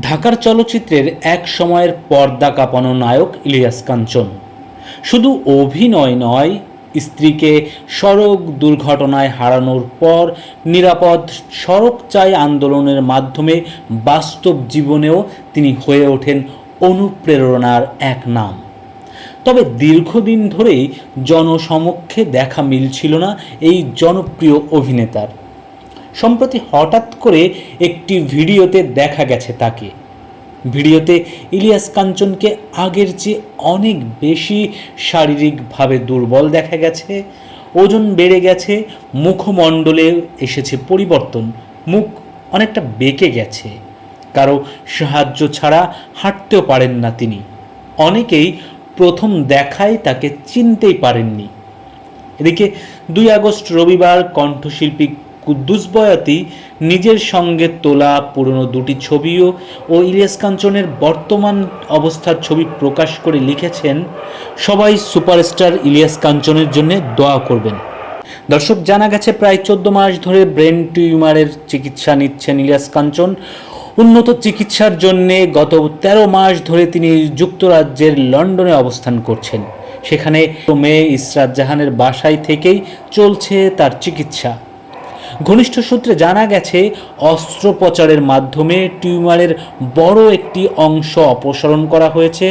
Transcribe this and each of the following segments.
ঢাকার চলচ্চিত্রের এক সময়ের পর্দা কাঁপানো নায়ক ইলিয়াস কাঞ্চন শুধু অভিনয় নয়, স্ত্রীকে সড়ক দুর্ঘটনায় হারানোর পর নিরাপদ সড়ক চাই আন্দোলনের মাধ্যমে বাস্তব জীবনেও তিনি হয়ে ওঠেন অনুপ্রেরণার এক নাম। তবে দীর্ঘদিন ধরেই জনসমক্ষে দেখা মিলছিল না এই জনপ্রিয় অভিনেতার। সম্প্রতি হঠাৎ করে একটি ভিডিওতে দেখা গেছে তাকে। ভিডিওতে ইলিয়াস কাঞ্চনকে আগের চেয়ে অনেক বেশি শারীরিকভাবে দুর্বল দেখা গেছে, ওজন বেড়ে গেছে, মুখমণ্ডলে এসেছে পরিবর্তন, মুখ অনেকটা বেঁকে গেছে, কারো সাহায্য ছাড়া হাঁটতেও পারেন না তিনি। অনেকেই প্রথম দেখায় তাকে চিনতেই পারেননি। এদিকে 2 আগস্ট রবিবার কণ্ঠশিল্পী কুদ্দুস বয়াতি নিজের সঙ্গে তোলা পুরনো দুটি ছবিও ও ইলিয়াস কাঞ্চনের বর্তমান অবস্থার ছবি প্রকাশ করে লিখেছেন, সবাই সুপারস্টার ইলিয়াস কাঞ্চনের জন্য দোয়া করবেন। দর্শক, জানা গেছে প্রায় 14 মাস ধরে ব্রেন টিউমারের চিকিৎসা নিচ্ছেন ইলিয়াস কাঞ্চন। উন্নত চিকিৎসার জন্য গত 13 মাস ধরে তিনি যুক্তরাজ্যের লন্ডনে অবস্থান করছেন। সেখানে মেয়ে ইসরাত জাহানের বাসায় থেকেই চলছে তার চিকিৎসা। ঘনিষ্ঠ সূত্রে জানা গেছে, অস্ত্রোপচারের মাধ্যমে টিউমারের বড় একটি অংশ অপসারণ করা হয়েছে।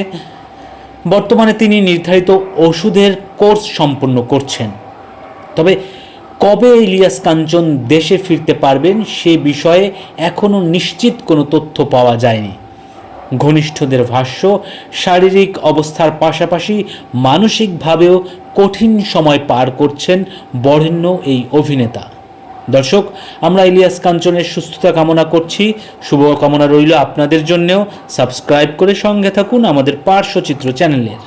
বর্তমানে তিনি নির্ধারিত ওষুধের কোর্স সম্পন্ন করছেন। তবে কবে ইলিয়াস কাঞ্চন দেশে ফিরতে পারবেন সে বিষয়ে এখনও নিশ্চিত কোনো তথ্য পাওয়া যায়নি। ঘনিষ্ঠদের ভাষ্য, শারীরিক অবস্থার পাশাপাশি মানসিকভাবেও কঠিন সময় পার করছেন বরেণ্য এই অভিনেতা। দর্শক, আমরা ইলিয়াস কাঞ্চনের সুস্থতা কামনা করছি। শুভকামনা রইল আপনাদের জন্যেও। সাবস্ক্রাইব করে সঙ্গে থাকুন আমাদের পার্শ্বচিত্র চ্যানেলের।